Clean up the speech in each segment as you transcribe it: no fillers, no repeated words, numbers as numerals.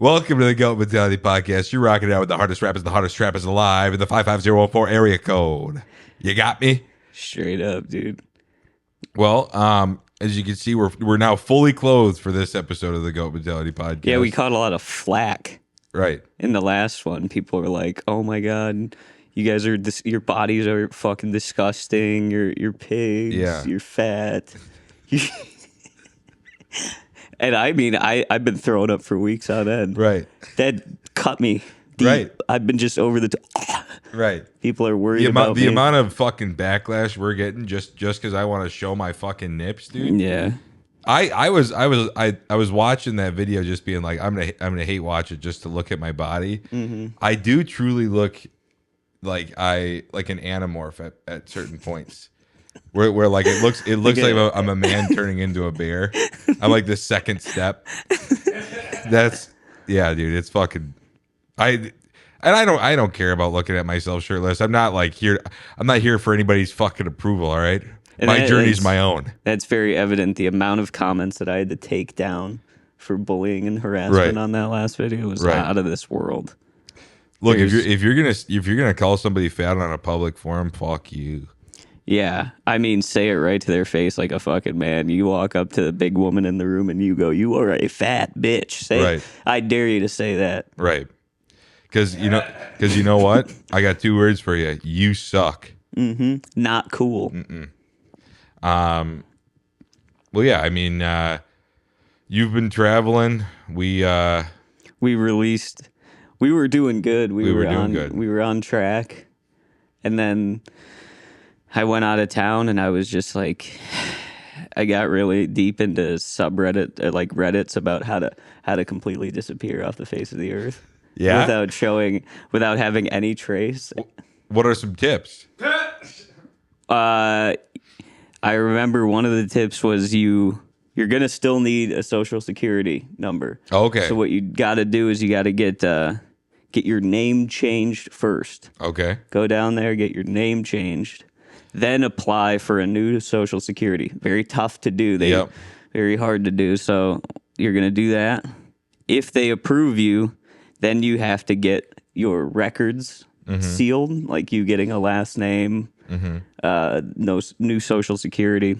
Welcome to the Goat Mentality Podcast. You're rocking it out with the hardest rappers alive in the 55014 area code. You got me? Straight up, dude. Well, as you can see, we're now fully clothed for this episode of the Goat Mentality Podcast. Yeah, we caught a lot of flack right in the last one. People were like, "Oh my god, you guys are your bodies are fucking disgusting. You're pigs. Yeah. You're fat." And I mean, I've been throwing up for weeks on end. Right. That cut me deep. Right. I've been just over the Right. People are worried about the me. amount of fucking backlash we're getting just because I want to show my fucking nips, dude. Yeah. I was watching that video just being like, I'm gonna hate watch it just to look at my body. Mm-hmm. I do truly look like an anamorph at certain points. Where like it looks like I'm a man turning into a bear. I'm like the second step. Yeah, dude. It's fucking. I don't care about looking at myself shirtless. I'm not here for anybody's fucking approval. All right, And my journey's my own. That's very evident. The amount of comments that I had to take down for bullying and harassment on that last video was out of this world. Look, if you're gonna call somebody fat on a public forum, fuck you. Yeah, I mean, say it right to their face like a fucking man. You walk up to the big woman in the room and you go, "You are a fat bitch." Say it. I dare you to say that. Right. Because you know what? I got two words for you. You suck. Mm-hmm. Not cool. Well, yeah. I mean, you've been traveling. We were doing good. We were doing good. We were on track, and then I went out of town, and I was just like, I got really deep into subreddit, like Reddits, about how to completely disappear off the face of the earth. Yeah. Without having any trace. What are some tips? I remember one of the tips was you're gonna still need a social security number. Okay. So what you got to do is you got to get your name changed first. Okay. Go down there, get your name changed, then apply for a new social security. Very tough to do. Very hard to do. So you're gonna do that. If they approve you, then you have to get your records sealed, like you getting a last name, no new social security.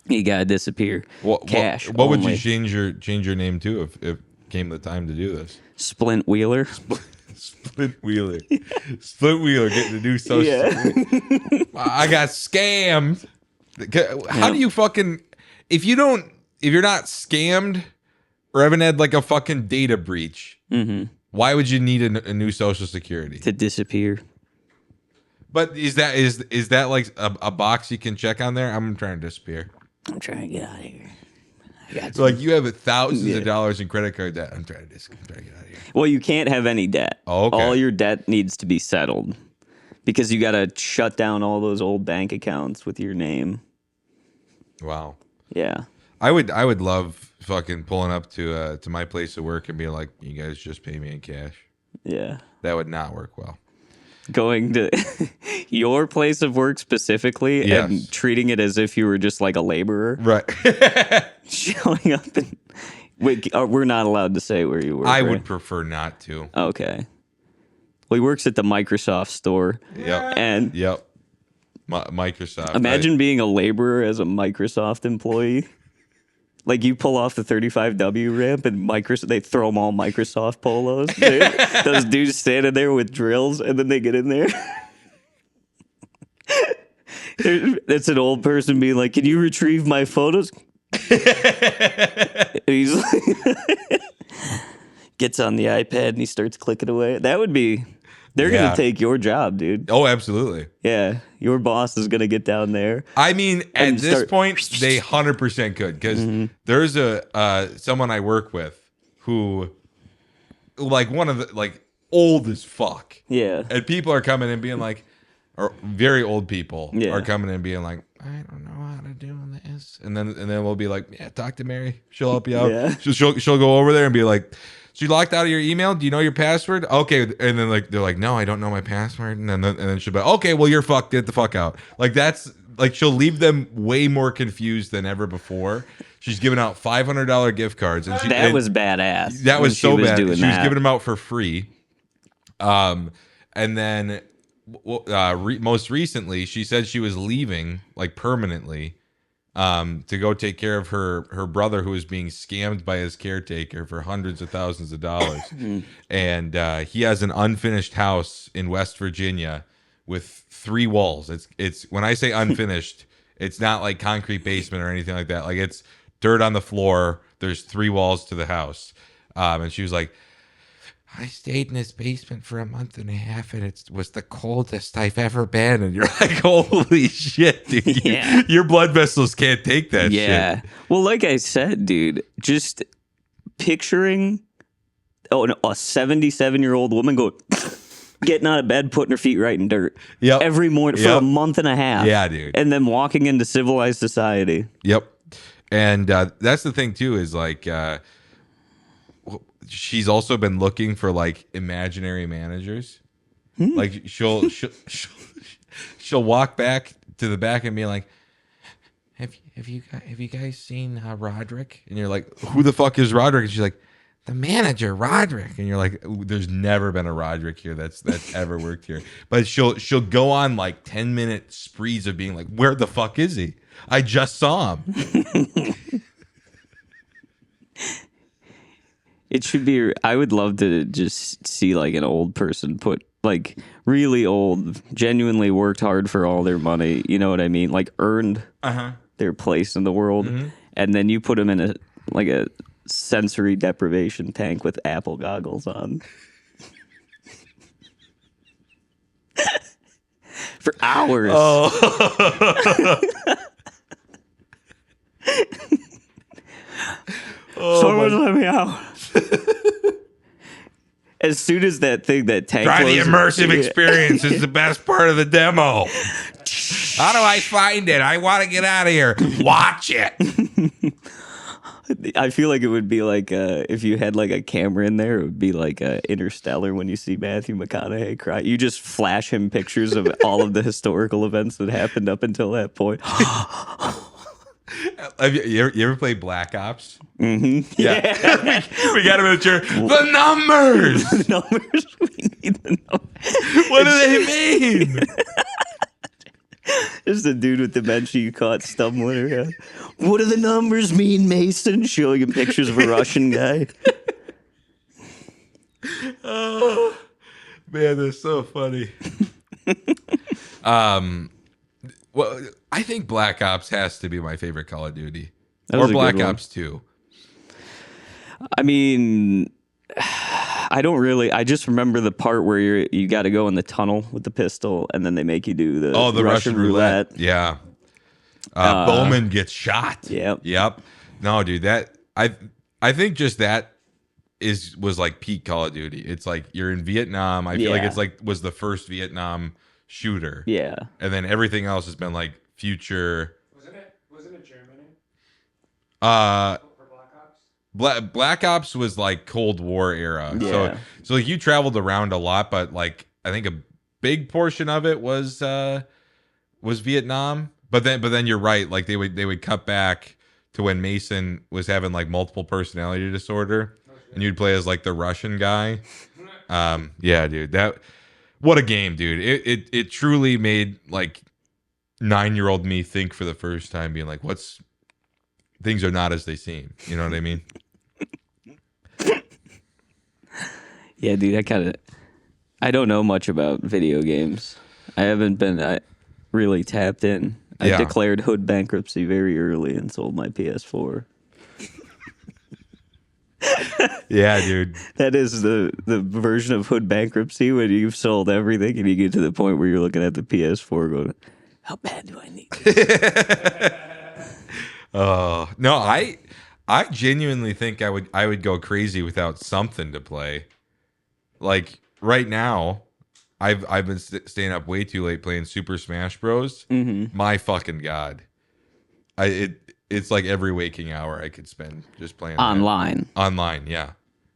You gotta disappear. Cash. What would you change your name to if came the time to do this? Splint Wheeler. Splint Wheeler. Splint Wheeler getting a new social security. I got scammed. How do you fucking if you're not scammed or haven't had like a fucking data breach? Why would you need a new social security to disappear? But is that like a box you can check on there? I'm trying to disappear. I'm trying to get out of here. So like you have thousands of dollars in credit card debt. I'm trying to get out of here. Well, you can't have any debt. Oh, okay. All your debt needs to be settled because you got to shut down all those old bank accounts with your name. Wow. Yeah. I would love fucking pulling up to my place of work and being like, "You guys just pay me in cash." Yeah. That would not work well. Going to your place of work specifically and treating it as if you were just like a laborer. Right. Showing up and wait, we're not allowed to say where you work. I would prefer not to. Okay. Well, he works at the Microsoft store. Yep. And Microsoft. Imagine being a laborer as a Microsoft employee. Like you pull off the 35W ramp and they throw them all Microsoft polos. Those dudes standing there with drills and then they get in there. That's an old person being like, "Can you retrieve my photos?" And he's like, gets on the iPad and he starts clicking away. That would be... They're going to take your job, dude. Oh, absolutely. Yeah. Your boss is going to get down there. I mean, at this point, they 100% could. Because there's someone I work with who, like, one of the, like, old as fuck. Yeah. And people are coming in being like, or very old people are coming in being like, "I don't know how to do this." And then we'll be like, "Yeah, talk to Mary. She'll help you out." Yeah. She'll go over there and be like, "So you locked out of your email? Do you know your password?" "Okay." And then like they're like, "No, I don't know my password." And then she'll be like, "Okay, well you're fucked. Get the fuck out." Like that's like she'll leave them way more confused than ever before. She's giving out $500 gift cards, and that was badass. That was so bad. She was giving them out for free. And then most recently, she said she was leaving like permanently to go take care of her brother who was being scammed by his caretaker for hundreds of thousands of dollars. And he has an unfinished house in West Virginia with 3 walls. It's when I say unfinished, it's not like concrete basement or anything like that. Like it's dirt on the floor. There's 3 walls to the house. And she was like, I stayed in this basement for a month and a half, and it was the coldest I've ever been. And you're like, holy shit, dude. Yeah. Your blood vessels can't take that shit. Well, like I said, dude, just picturing a 77-year-old woman getting out of bed, putting her feet right in dirt every morning for a month and a half. Yeah, dude. And then walking into civilized society. Yep. And that's the thing, too, is like... she's also been looking for like imaginary managers. Like she'll walk back to the back and be like, have you guys seen Roderick? And you're like, who the fuck is Roderick? And she's like, the manager, Roderick. And you're like, there's never been a Roderick here that's ever worked here. But she'll go on like 10-minute sprees of being like, where the fuck is he? I just saw him. It should be. I would love to just see like an old person put like really old, genuinely worked hard for all their money. You know what I mean? Like earned their place in the world, and then you put them in a sensory deprivation tank with Apple goggles on for hours. Someone let me out. As soon as that tank try the immersive experience is the best part of the demo. How do I find it? I want to get out of here. Watch it. I feel like it would be like if you had like a camera in there, it would be like Interstellar when you see Matthew McConaughey cry. You just flash him pictures of all of the historical events that happened up until that point. Have you ever played Black Ops? Mm-hmm. Yeah. we got him in the chair. The numbers! The numbers. We need the numbers. What do they mean? There's the dude with dementia you caught stumbling around. What do the numbers mean, Mason? Showing him pictures of a Russian guy. Oh, man, that's so funny. Well, I think Black Ops has to be my favorite Call of Duty. Or Black Ops 2. I mean, I don't really. I just remember the part where you got to go in the tunnel with the pistol, and then they make you do the Russian roulette. Yeah. Bowman gets shot. Yep. No, dude, that I think just that was like peak Call of Duty. It's like you're in Vietnam. I feel like it's like was the first Vietnam shooter. Yeah. And then everything else has been like future. Wasn't it Germany? For Black Ops? Black Ops was like Cold War era. Yeah. So like you traveled around a lot, but like I think a big portion of it was Vietnam. But then you're right, like they would cut back to when Mason was having like multiple personality disorder, and you'd play as like the Russian guy. Yeah, dude, what a game, dude. It truly made like 9-year-old me think for the first time, being like, things are not as they seem. You know what I mean? Yeah, dude, I don't know much about video games. I haven't been really tapped in. I declared hood bankruptcy very early and sold my PS4. Yeah, dude. That is the version of hood bankruptcy when you've sold everything and you get to the point where you're looking at the PS4 going, how bad do I need this? Oh, no, I genuinely think I would go crazy without something to play. Like right now, I've been staying up way too late playing Super Smash Bros. Mm-hmm. My fucking God. It's like every waking hour I could spend just playing online. Online, yeah.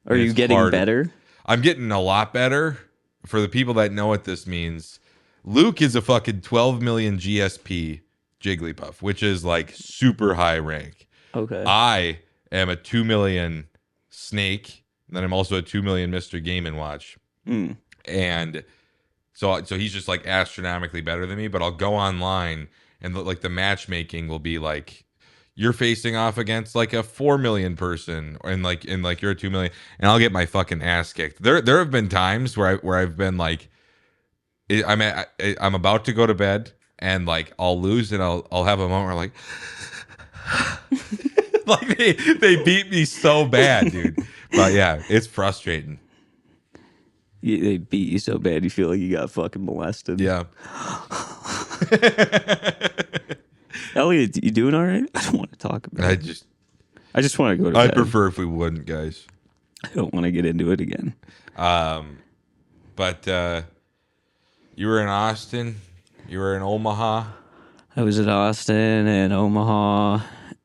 Are you getting better? I'm getting a lot better. For the people that know what this means, Luke is a fucking 12 million GSP Jigglypuff, which is like super high rank. Okay. I am a 2 million Snake. And then I'm also a 2 million Mr. Game & Watch. And so he's just like astronomically better than me. But I'll go online and the matchmaking will be like, you're facing off against like a 4 million person, and like you're a 2 million, and I'll get my fucking ass kicked. There have been times where I've been like, I'm about to go to bed and like I'll lose and I'll have a moment where like like they beat me so bad, dude. But yeah, it's frustrating. They beat you so bad you feel like you got fucking molested. Yeah. Elliot, you doing all right? I don't want to talk about it. I just want to go to bed. I prefer if we wouldn't, guys. I don't want to get into it again. But you were in Austin. You were in Omaha. I was in Austin and Omaha.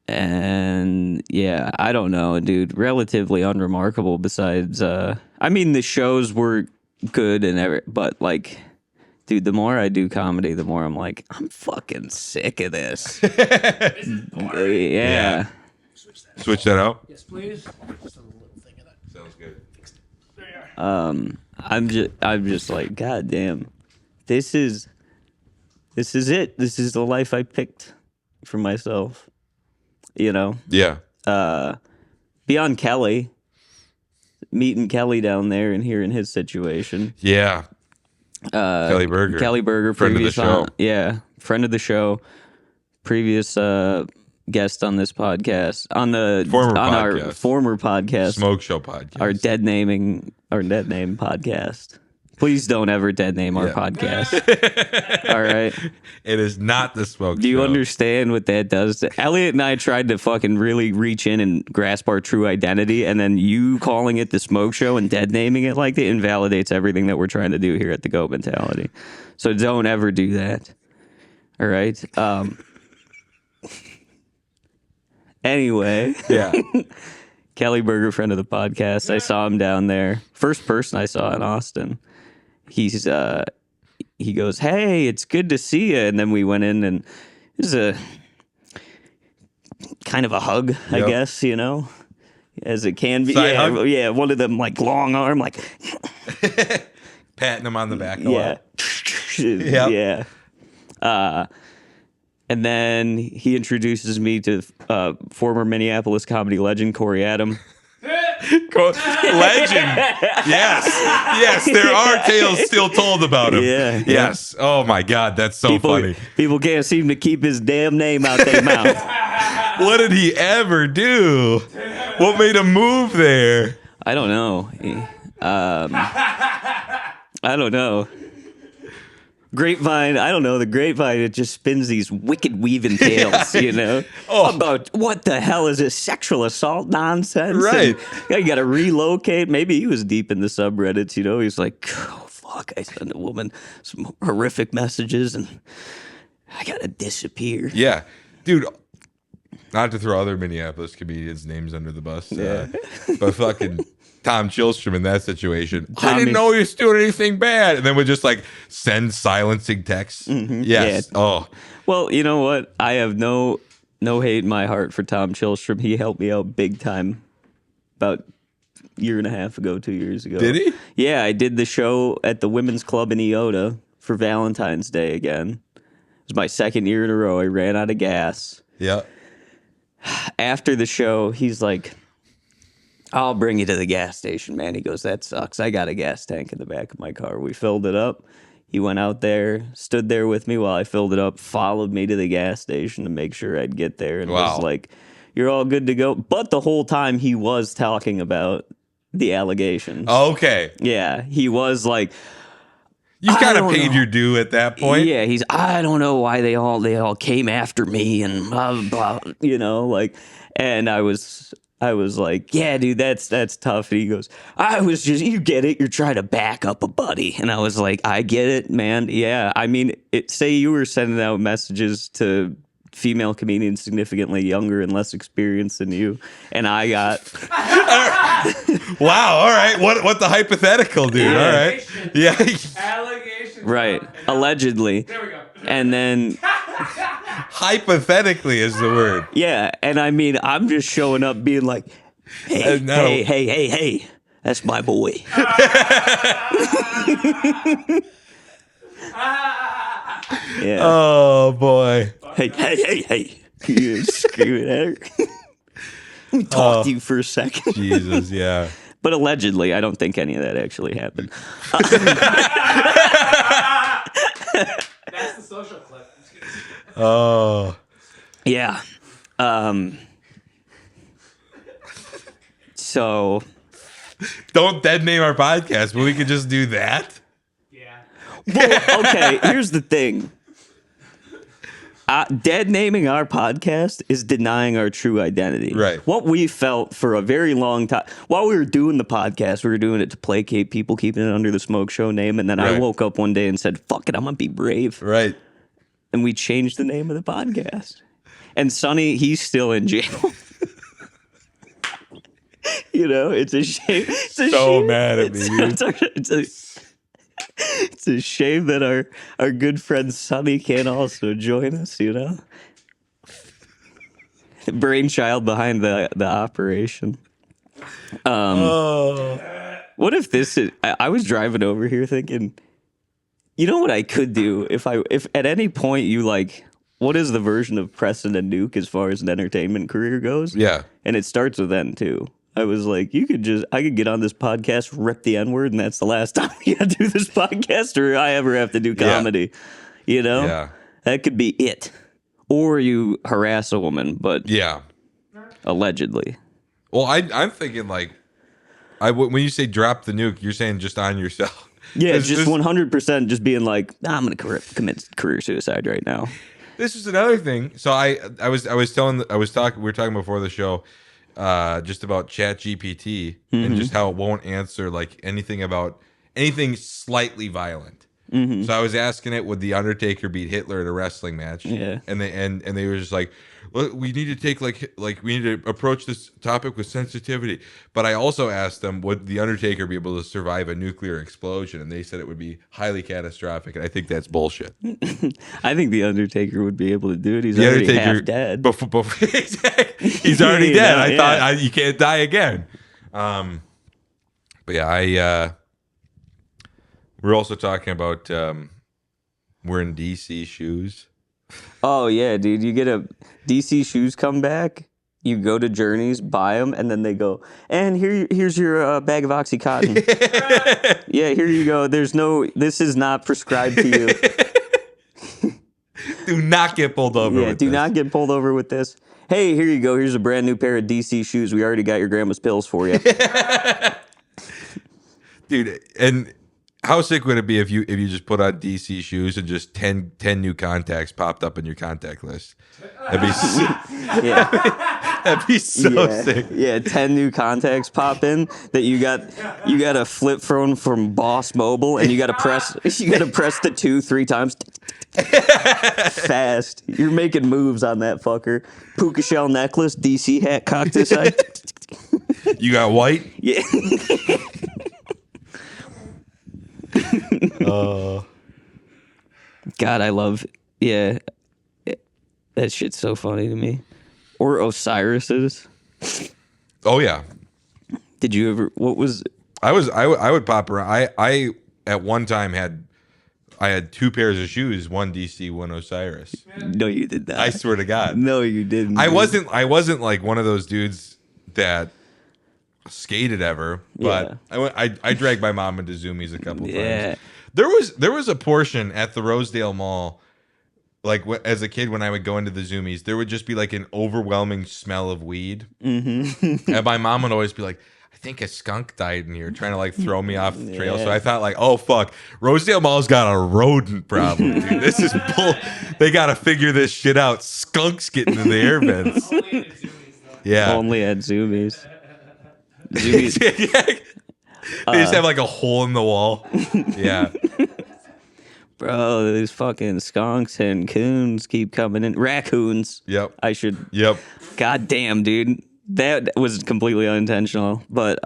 And yeah, I don't know, dude. Relatively unremarkable besides, I mean, the shows were good and but like, dude, the more I do comedy, the more I'm like, I'm fucking sick of this. Yeah. Switch that out. Yes, please. Just a little thing of that. Sounds good. There you are. I'm just like, God damn, this is it. This is the life I picked for myself. You know? Yeah. Beyond Kelly, meeting Kelly down there and hearing his situation. Yeah. Kelly Berger. Kelly Berger, friend of the show. Friend of the show. Previous guest on this podcast, our former podcast, Smoke Show podcast, our dead name podcast. Please don't ever dead name our podcast. All right. It is not the Smoke Show. Do you understand what that does? Elliot and I tried to fucking really reach in and grasp our true identity, and then you calling it the Smoke Show and dead naming it like that invalidates everything that we're trying to do here at the Goat Mentality. So don't ever do that. All right. Anyway. Yeah. Kelly Berger, friend of the podcast. I saw him down there. First person I saw in Austin. He goes, "Hey, it's good to see you." And then we went in, and it was a kind of a hug, I guess, you know, as it can be. Side hug? Yeah, one of them like long arm, like patting him on the back. Yeah. And then he introduces me to former Minneapolis comedy legend Corey Adam. Legend. Yes, there are tales still told about him. Yeah. Yes. Oh my God, that's so funny. People can't seem to keep his damn name out their mouth. What did he ever do? What made him move there? I don't know. I don't know. Grapevine, I don't know, the Grapevine, it just spins these wicked weaving tales, you know, about what the hell is this sexual assault nonsense? Right. And you got to relocate. Maybe he was deep in the subreddits, you know, he's like, oh, fuck, I sent a woman some horrific messages and I got to disappear. Yeah. Dude, not to throw other Minneapolis comedians' names under the bus, but fucking Tom Chilstrom in that situation. I didn't know he was doing anything bad. And then would just like send silencing texts. Mm-hmm. Yes. Yeah. Oh. Well, you know what? I have no hate in my heart for Tom Chilstrom. He helped me out big time about a year and a half ago, 2 years ago. Did he? Yeah, I did the show at the Women's Club in Iota for Valentine's Day again. It was my second year in a row. I ran out of gas. Yeah. After the show, he's like, I'll bring you to the gas station, man. He goes, that sucks. I got a gas tank in the back of my car. We filled it up. He went out there, stood there with me while I filled it up, followed me to the gas station to make sure I'd get there, and was like, you're all good to go. But the whole time he was talking about the allegations. Okay. Yeah, he was like, you kind of paid your due at that point. Yeah, I don't know why they all came after me and blah, blah, blah, you know, like, and I was like, yeah, dude, that's tough. And he goes, you get it. You're trying to back up a buddy. And I was like, I get it, man. Yeah. I mean, say you were sending out messages to female comedians significantly younger and less experienced than you, and I got wow. All right. What the hypothetical, dude? All right. Yeah. Allegations. Right. Allegedly. There we go. And then Hypothetically is the word. Yeah, and I mean, I'm just showing up being like, hey, No. hey, that's my boy. Yeah. Oh boy. Hey. You screaming at her. Let me talk to you for a second. Jesus, yeah. But allegedly, I don't think any of that actually happened. That's the social clip. Oh. Yeah. So, Don't dead name our podcast, but we could just do that. Yeah. well, okay, here's the thing. Dead naming our podcast is denying our true identity. Right. What we felt for a very long time while we were doing the podcast, we were doing it to placate people, keeping it under the Smoke Show name. And then I Right. woke up one day and said, fuck it, I'm going to be brave. Right. And we changed the name of the podcast. And Sonny, he's still in jail. You know, it's a shame. It's a So shame. mad at me, dude. It's a shame that our good friend Sonny can't also join us, you know? Brainchild behind the operation. What if this is... I was driving over here thinking, you know what I could do if at any point you like... What is the version of Preston and Nuke as far as an entertainment career goes? Yeah. And it starts with N too. I was like, I could get on this podcast, rip the N-word, and that's the last time you gotta do this podcast or I ever have to do comedy. You know? Yeah. That could be it. Or you harass a woman, but Yeah. allegedly. Well, I'm thinking like, when you say drop the nuke, you're saying just on yourself. Yeah, This- just this- 100% just being like, nah, I'm going to commit career suicide right now. This is another thing. So we were talking before the show, just about Chat GPT and just how it won't answer like anything slightly violent. So I was asking it, would the Undertaker beat Hitler at a wrestling match? Yeah. And they were just like, well, we need to take like we need to approach this topic with sensitivity. But I also asked them, would the Undertaker be able to survive a nuclear explosion? And they said it would be highly catastrophic. And I think that's bullshit. I think The Undertaker would be able to do it. He's The already Undertaker, half dead. Before he's already You dead. know, I yeah. thought you can't die again. But yeah, we're also talking about wearing DC shoes. Oh, yeah, dude. You get a DC shoes come back. You go to Journeys, buy them, and then they go, and here's your bag of Oxycontin. Yeah, here you go. This is not prescribed to you. Do not get pulled over. Yeah, with do this. not get pulled over with this. Hey, here you go. Here's a brand new pair of DC shoes. We already got your grandma's pills for you. Dude. And how sick would it be if you just put on DC shoes and just 10 new contacts popped up in your contact list? That'd be Yeah. that'd be so sick. Yeah, 10 new contacts pop in that you got a flip phone from Boss Mobile and you got to press the 2-3 times fast. You're making moves on that fucker. Puka shell necklace, DC hat cocked this side. You got white? Yeah. God, I love that shit's so funny to me. Or Osiris's. Oh yeah. Did you ever I would pop around. I at one time had 2 pairs of shoes, one DC, one Osiris. No, you did not. I swear to God. No, you didn't. I dude. wasn't like one of those dudes that skated ever, but I dragged my mom into Zoomies a couple Yeah. times. There was a portion at the Rosedale Mall, like as a kid when I would go into the Zoomies, there would just be like an overwhelming smell of weed, and my mom would always be like, I think a skunk died in here, trying to like throw me off the trail. So I thought like, oh fuck, Rosedale Mall's got a rodent problem, dude. This is bull. They got to figure this shit out. Skunks getting in the air vents. Only in the Zoomies, though. Yeah. Only at Zoomies. Zoomies. They just have like a hole in the wall. Yeah. Bro, these fucking skunks and coons keep coming in. Raccoons. Yep. I should. Yep. God damn, dude. That was completely unintentional. But,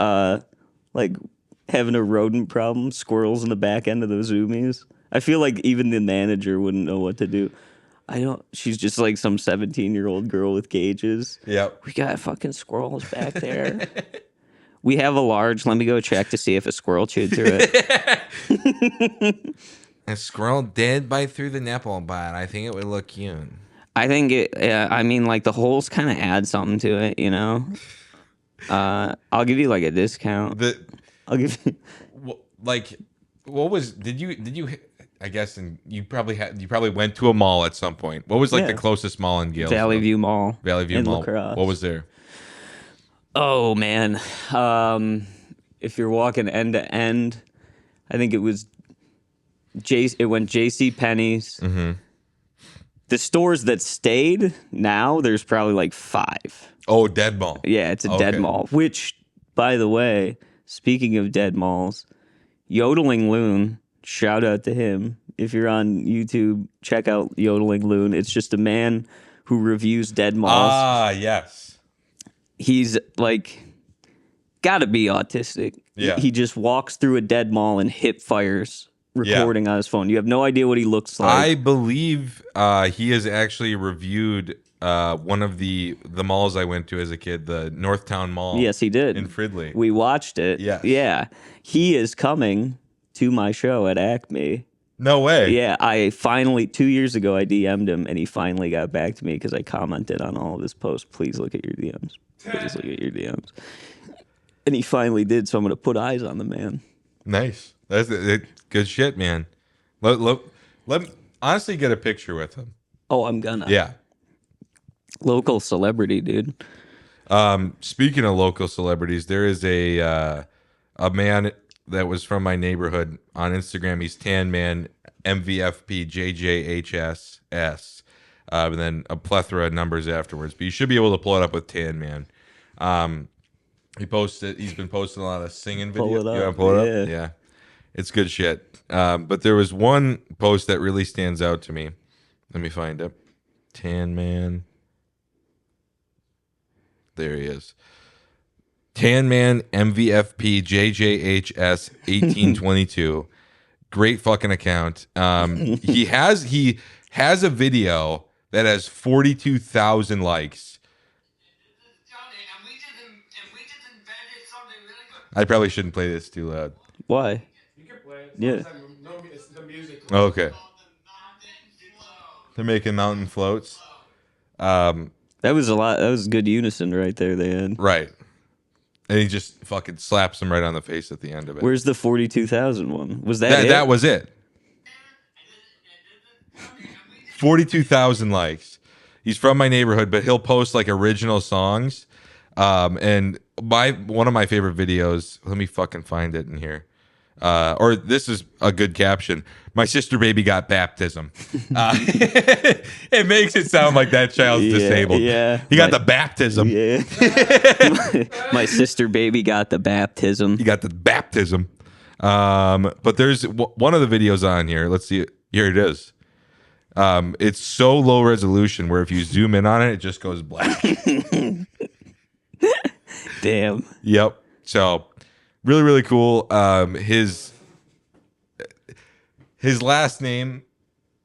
like, having a rodent problem, squirrels in the back end of the Zoomies. I feel like even the manager wouldn't know what to do. I don't. She's just like some 17-year-old girl with gauges. Yep. We got fucking squirrels back there. We have a large. Let me go check to see if a squirrel chewed through it. A squirrel did bite through the nipple, but I think it would look cute. I think it. I mean, like the holes kind of add something to it, you know. I'll give you like a discount. I'll give you. Like, what was? Did you? I guess, and you probably went to a mall at some point. What was like the closest mall in Galesville? Valley View Mall. Valley View in Mall. LaCrosse. What was there? Oh man, if you're walking end to end, I think it was It went J.C. Penney's. Mm-hmm. The stores that stayed now, there's probably like 5. Oh, Dead Mall. Yeah, it's a dead mall. Which, by the way, speaking of dead malls, Yodeling Loon. Shout out to him. If you're on YouTube, check out Yodeling Loon. It's just a man who reviews dead malls. Ah, yes. He's like, gotta be autistic. Yeah. He just walks through a dead mall and hip fires recording on his phone. You have no idea what he looks like. I believe he has actually reviewed one of the malls I went to as a kid, the Northtown Mall. Yes, he did. In Fridley. We watched it. Yes. Yeah. He is coming to my show at Acme. No way. Yeah, I finally 2 years ago I DM'd him and he finally got back to me because I commented on all of his posts. Please look at your DMs. Please look at your DMs. And he finally did, so I'm gonna put eyes on the man. Nice. That's good shit, man. Let honestly get a picture with him. Oh, I'm gonna. Yeah. Local celebrity, dude. Speaking of local celebrities, there is a man that was from my neighborhood on Instagram. He's Tan Man MVFP JJHSS, and then a plethora of numbers afterwards. But you should be able to pull it up with Tan Man. He's been posting a lot of singing videos. Pull it up. You want to pull it up? Yeah, it's good shit. But there was one post that really stands out to me. Let me find it. Tan Man. There he is. Tan Man MVFP JJHS 1822. Great fucking account. He has a video that has 42,000 likes. I probably shouldn't play this too loud. Why? You can play it. Yeah. It's the music. Okay. They're making mountain floats. That was a lot. That was good unison right there, they had. Right. And he just fucking slaps him right on the face at the end of it. Where's the 42,000 one? Was that it? That was it. 42,000 likes. He's from my neighborhood, but he'll post like original songs. And one of my favorite videos, let me fucking find it in here. Or this is a good caption. My sister baby got baptism. It makes it sound like that child's disabled. Yeah. He got the baptism. Yeah. My sister baby got the baptism. He got the baptism. But there's one of the videos on here. Let's see. Here it is. It's so low resolution where if you zoom in on it, it just goes black. Damn. Yep. So really, really cool. His last name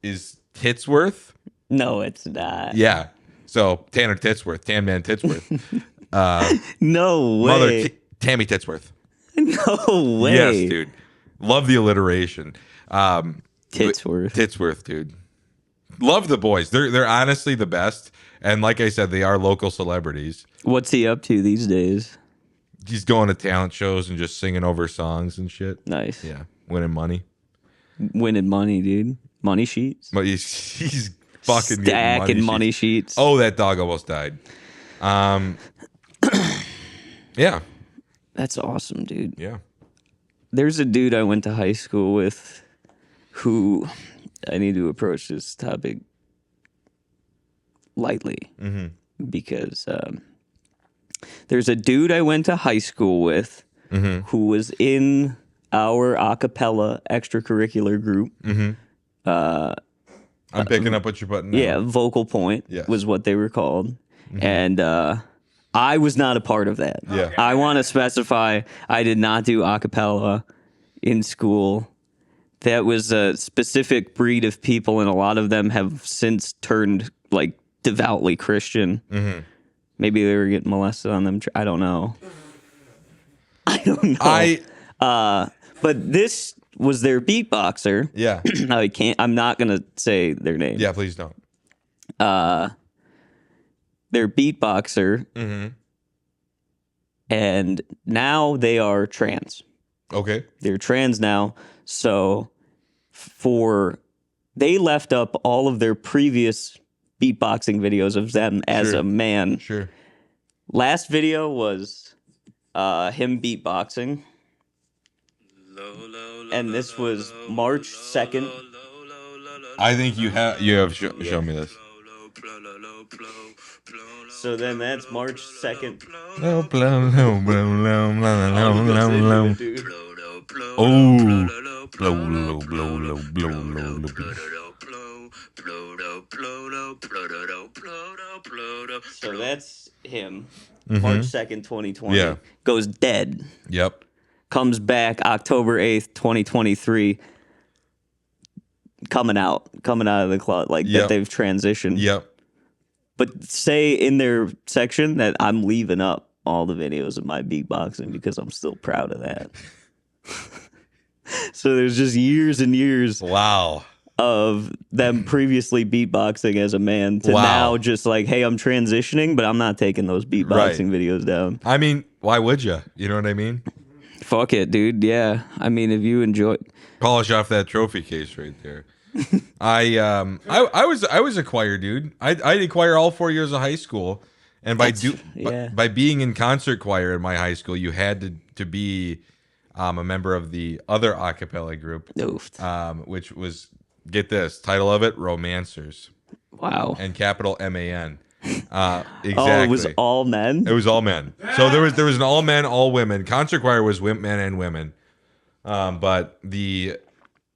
is Titsworth. No, it's not. Yeah. So Tanner Titsworth, Tan Man Titsworth. No way. Mother Tammy Titsworth. No way. Yes, dude. Love the alliteration. Titsworth. Titsworth, dude. Love the boys. They're honestly the best. And like I said, they are local celebrities. What's he up to these days? He's going to talent shows and just singing over songs and shit. Nice. Yeah. Winning money. Winning money, dude. Money sheets. But he's fucking getting Stacking money sheets. sheets. Oh, that dog almost died. Yeah. That's awesome, dude. Yeah. There's a dude I went to high school with who I need to approach this topic lightly because there's a dude I went to high school with who was in our a cappella extracurricular group. I'm picking up what you're putting down. Yeah, Vocal Point was what they were called. And I was not a part of that. Yeah. I want to specify I did not do a cappella in school. That was a specific breed of people, and a lot of them have since turned like devoutly Christian. Mm-hmm. Maybe they were getting molested on them. I don't know. I don't know. But this was their beatboxer. Yeah. I can't. I'm not gonna say their name. Yeah, please don't. Their beatboxer, Mm-hmm. and now they are trans. Okay. They're trans now. So they left up all of their previous beatboxing videos of them as Sure. a man. Sure. Last video was him beatboxing. And this was March 2nd. I think you have shown me this. So then that's March 2nd. So that's him. March 2nd, 2020. Yeah. Goes dead. Yep. Comes back October 8th, 2023. Coming out of the closet, like Yep. that they've transitioned. Yep. But say in their section that I'm leaving up all the videos of my beatboxing because I'm still proud of that. So there's just years and years Wow. of them previously beatboxing as a man to Wow. now just like, hey, I'm transitioning, but I'm not taking those beatboxing videos down. I mean, why would you? You know what I mean? Fuck it, dude. Yeah. I mean, if you enjoy... Polish off that trophy case right there. I was a choir dude. I did choir all 4 years of high school, and by being in concert choir in my high school, you had to be a member of the other a cappella group, which was, get this title of it, Romancers. Wow. And capital MAN. Exactly. Oh, it was all men? It was all men. So there was an all men, all women. Concert choir was men and women. But the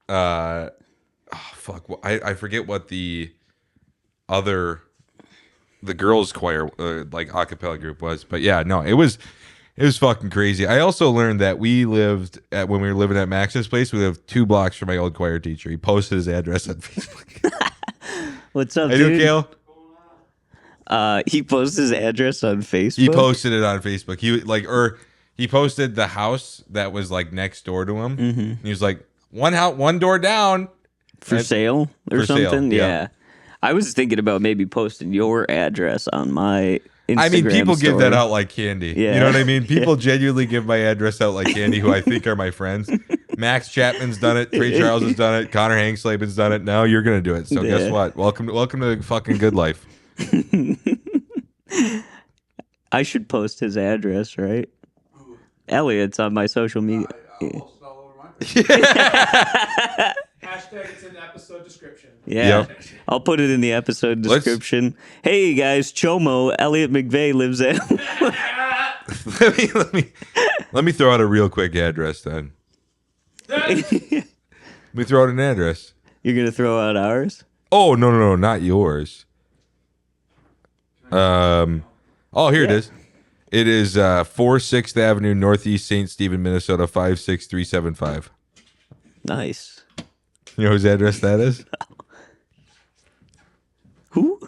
I forget what the girls choir like a cappella group was, but yeah, no, it was fucking crazy. I also learned that when we were living at Max's place, we lived 2 blocks from my old choir teacher. He posted his address on Facebook. What's up, Hey, dude? Kale? He posted his address on Facebook. He posted it on Facebook. He posted the house that was like next door to him. Mm-hmm. He was like, one door down. For sale or for sale, something? yeah. I was thinking about maybe posting your address on my Instagram I mean, people give story. that out like candy. Yeah. You know what I mean? People genuinely give my address out like candy, who I think are my friends. Max Chapman's done it. Trey Charles has done it. Connor Hankslaben's done it. Now you're going to do it. So guess what? Welcome to the fucking good life. I should post his address, right? Elliot's on my social media. Hashtag it's in the episode description. Yeah. Yep. I'll put it in the episode description. Hey guys, Chomo, Elliot McVeigh lives at let me throw out a real quick address then. Let me throw out an address. You're gonna throw out ours? Oh no, not yours. Here it is. It is 4 6th Avenue, Northeast St. Stephen, Minnesota 56375. Nice. You know whose address that is? Who?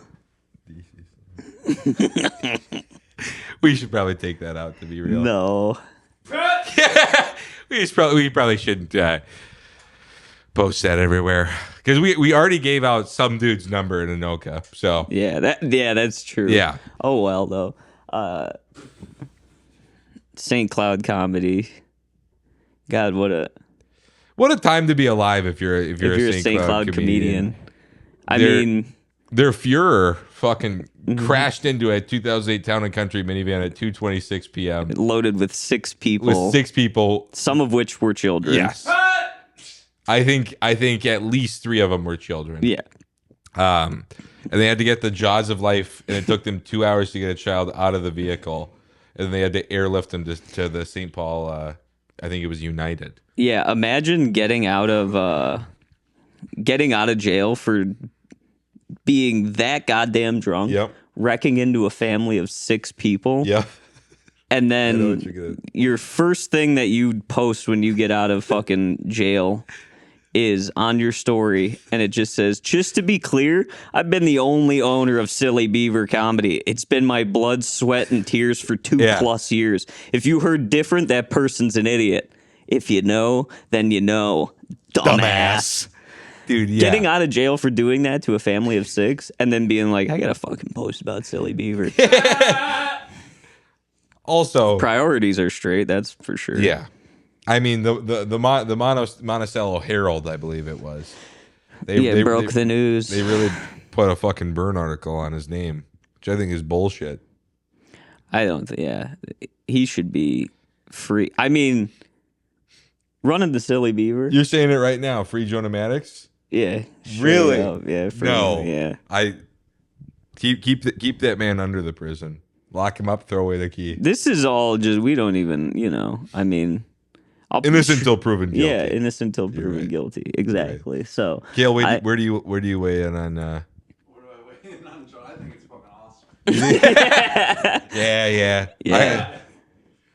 We should probably take that out, to be real. No. we probably shouldn't post that everywhere, because we already gave out some dude's number in Anoka. So Yeah, that's true. Yeah. Oh well though. St. Cloud comedy. God, what a time to be alive if you're a St. Cloud comedian. I mean, their Fuhrer fucking crashed into a 2008 Town and Country minivan at 2:26 p.m. loaded with 6 people. with 6 people. Some of which were children. Yes. I think at least 3 of them were children. Yeah. And they had to get the jaws of life, and it took them 2 hours to get a child out of the vehicle, and then they had to airlift him to the St. Paul. I think it was United. Yeah. Imagine getting out of jail for being that goddamn drunk. Yep. Wrecking into a family of 6 people. Yeah. And I know then what you're gonna- your first thing that you post when you get out of fucking jail is on your story, and it just says, just to be clear, I've been the only owner of Silly Beaver Comedy. It's been my blood, sweat, and tears for 2+ years. If you heard different, that person's an idiot. If you know, then you know. Dumbass. Dude, yeah. Getting out of jail for doing that to a family of 6 and then being like, I got to fucking post about Silly Beaver. Also, priorities are straight, that's for sure. Yeah. I mean, the Monticello Herald, I believe it was. They broke the news. They really put a fucking burn article on his name, which I think is bullshit. I don't think, he should be free. I mean, running the Silly Beaver. You're saying it right now, free Jonah Maddox? Yeah. Really? Yeah. No. Yeah. I keep that man under the prison. Lock him up, throw away the key. This is all just, we don't even, I mean. Innocent until proven guilty. Yeah, innocent until proven guilty. Exactly. Right. So, Gail, where do you weigh in on? Where do I weigh in on John? I think it's fucking awesome. Yeah.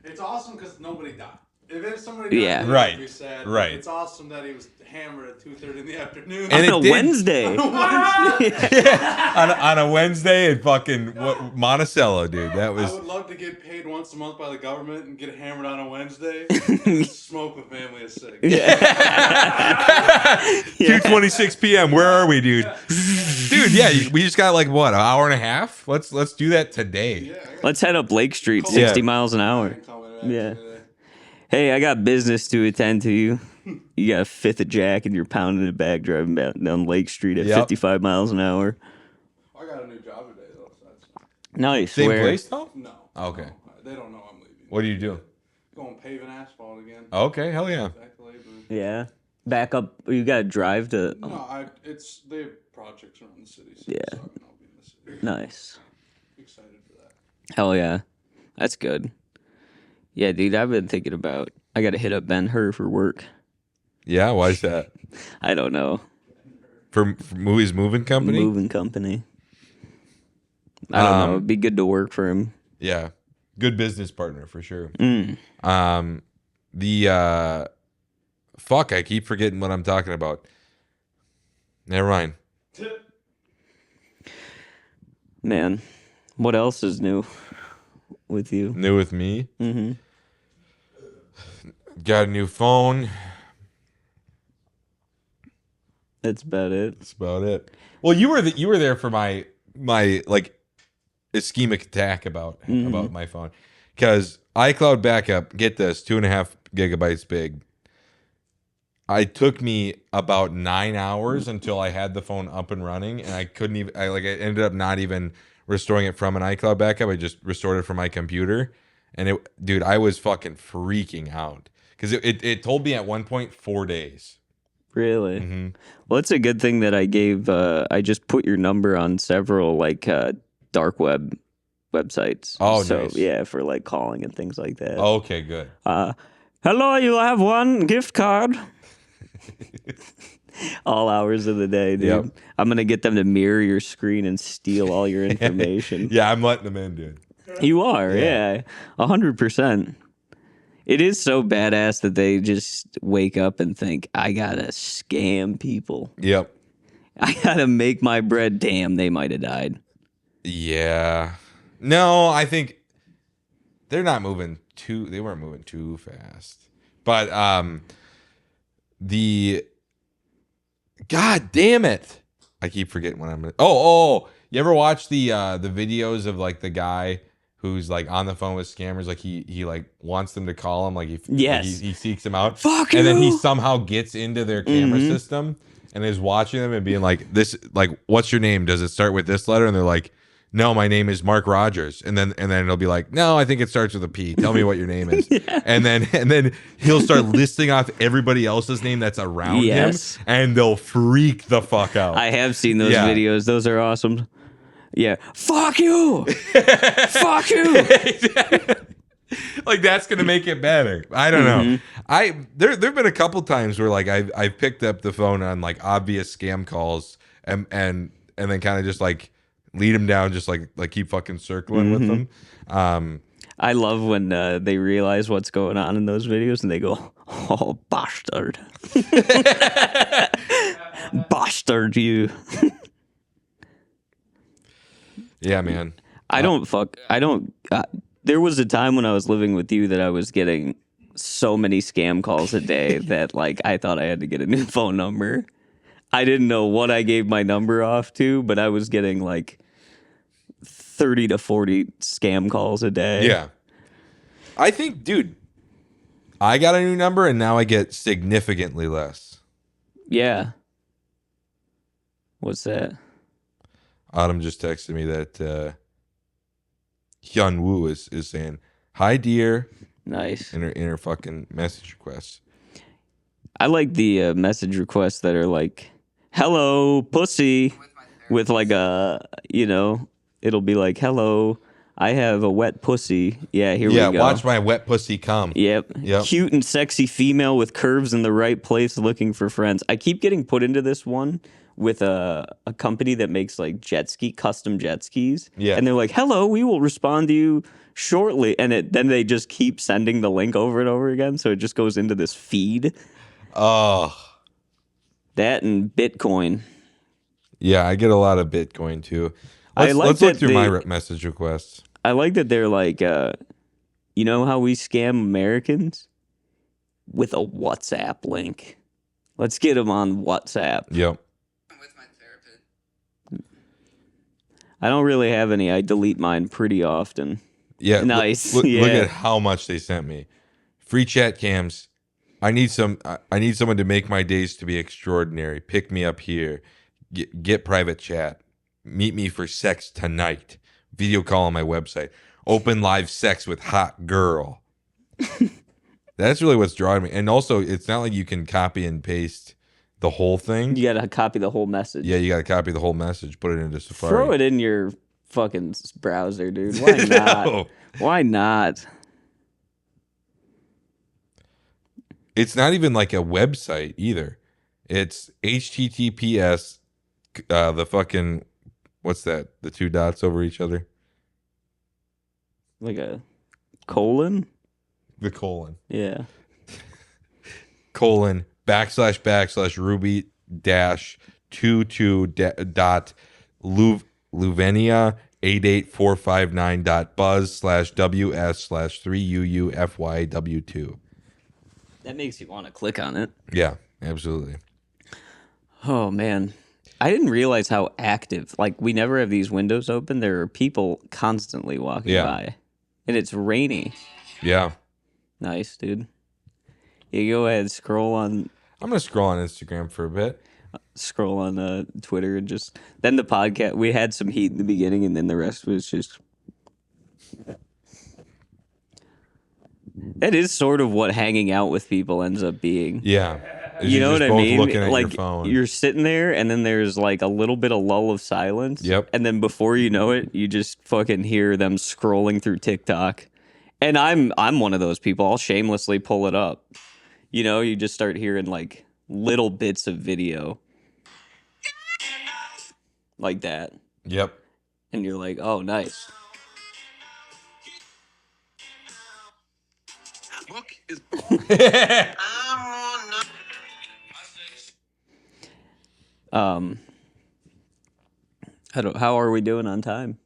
It's awesome because nobody died. If somebody died, right, be sad. Right. It's awesome that he was hammered at 2:30 in the afternoon. And on a Wednesday. On a Wednesday in fucking Monticello, dude. That was. I would love to get paid once a month by the government and get hammered on a Wednesday and smoke with family of 6. 2:26 p.m. Where are we, dude? Dude, yeah, we just got like what, an hour and a half? Let's do that today. Yeah, let's head up Lake Street, 60 miles an hour. Yeah. Hey, I got business to attend to you. You got a fifth of Jack and you're pounding it back, driving down Lake Street at 55 miles an hour. I got a new job today, though. So that's... Nice. Same Where? place, though? No. Okay. No, they don't know I'm leaving. What do you do? Going paving asphalt again. Okay, hell yeah. Yeah. Back up. You got to drive to. No, they have projects around the city. So Yeah. So I'll be in the city. Nice. Excited for that. Hell yeah. That's good. Yeah, dude, I've been thinking about. I got to hit up Ben-Hur for work. Yeah, why is that? I don't know. For Movies Moving Company? Moving company. I don't know. It'd be good to work for him. Yeah. Good business partner for sure. Fuck, I keep forgetting what I'm talking about. Never mind. Man, what else is new with you? New with me? Mm-hmm. Got a new phone. That's about it. That's about it. Well, you were there for my like ischemic attack about my phone, because iCloud backup. Get this, 2.5 gigabytes big. It took me about 9 hours until I had the phone up and running, and I couldn't even. I ended up not even restoring it from an iCloud backup. I just restored it from my computer, and dude, I was fucking freaking out because it told me at one point 4 days. Really? Mm-hmm. Well, it's a good thing that I gave. I just put your number on several dark web websites. Oh, so nice. Yeah, for like calling and things like that. Okay, good. Hello, you have one gift card. All hours of the day, dude. Yep. I'm gonna get them to mirror your screen and steal all your information. Yeah, I'm letting them in, dude. You are, yeah, 100%. It is so badass that they just wake up and think, I gotta scam people. Yep. I gotta make my bread. Damn, they might have died. Yeah. No, I think they're not moving they weren't moving too fast. But God damn it. I keep forgetting what I'm you ever watch the videos of like the guy who's like on the phone with scammers, like he like wants them to call him, like he seeks them out. Fuck and you. then he somehow gets into their camera system and is watching them and being like, this, like, what's your name? Does it start with this letter? And they're like, no, my name is Mark Rogers. And then it'll be like, no, I think it starts with a P. Tell me what your name is. Yeah. And then he'll start listing off everybody else's name that's around him, and they'll freak the fuck out. I have seen those videos. Those are awesome. Yeah. Fuck you. Fuck you. Like, that's gonna make it better. I don't know. There've been a couple times where like I've picked up the phone on like obvious scam calls and then kind of just like lead them down, just like keep fucking circling with them. I love when they realize what's going on in those videos and they go, "Oh, bastard, bastard, you." Yeah, man. There was a time when I was living with you that I was getting so many scam calls a day that like I thought I had to get a new phone number. I didn't know what I gave my number off to, but I was getting like 30 to 40 scam calls a day. Yeah. I think, dude, I got a new number and now I get significantly less. Yeah. What's that? Autumn just texted me that Hyun Woo is saying, "Hi, dear." Nice. In her fucking message requests. I like the message requests that are like, "Hello, pussy," with like a, it'll be like, "Hello, I have a wet pussy." Yeah, here we go. Yeah, watch my wet pussy come. Yep. Cute and sexy female with curves in the right place looking for friends. I keep getting put into this one with a company that makes like custom jet skis. Yeah. And they're like, "Hello, we will respond to you shortly." And then they just keep sending the link over and over again. So it just goes into this feed. Oh. That and Bitcoin. Yeah, I get a lot of Bitcoin too. Let's look through my message requests. I like that they're like, you know how we scam Americans? With a WhatsApp link. Let's get them on WhatsApp. Yep. I don't really have any. I delete mine pretty often. Yeah. Nice. Look at how much they sent me. Free chat cams. I need someone to make my days to be extraordinary. Pick me up here. Get private chat. Meet me for sex tonight. Video call on my website. Open live sex with hot girl. That's really what's drawing me. And also, it's not like you can copy and paste the whole thing. You got to copy the whole message. Yeah, you got to copy the whole message. Put it into Safari. Throw it in your fucking browser, dude. Why not? No. Why not? It's not even like a website either. It's HTTPS. The fucking, what's that? The two dots over each other. Like a colon? The colon. Yeah. Colon / Ruby dash 22 dot Luvenia 88459.buzz /ws /3UUFYW2. That makes you want to click on it. Yeah, absolutely. Oh, man. I didn't realize how active. Like, we never have these windows open. There are people constantly walking by. And it's rainy. Yeah. Nice, dude. You go ahead, scroll on. I'm going to scroll on Instagram for a bit. Scroll on Twitter and just. Then the podcast. We had some heat in the beginning, and then the rest was just. That is sort of what hanging out with people ends up being. Yeah. You know what I mean? Looking at like your phone. You're sitting there, and then there's like a little bit of lull of silence. Yep. And then before you know it, you just fucking hear them scrolling through TikTok. And I'm one of those people. I'll shamelessly pull it up. You know, you just start hearing like little bits of video like that. Yep. And you're like, oh, nice. Book is How are we doing on time?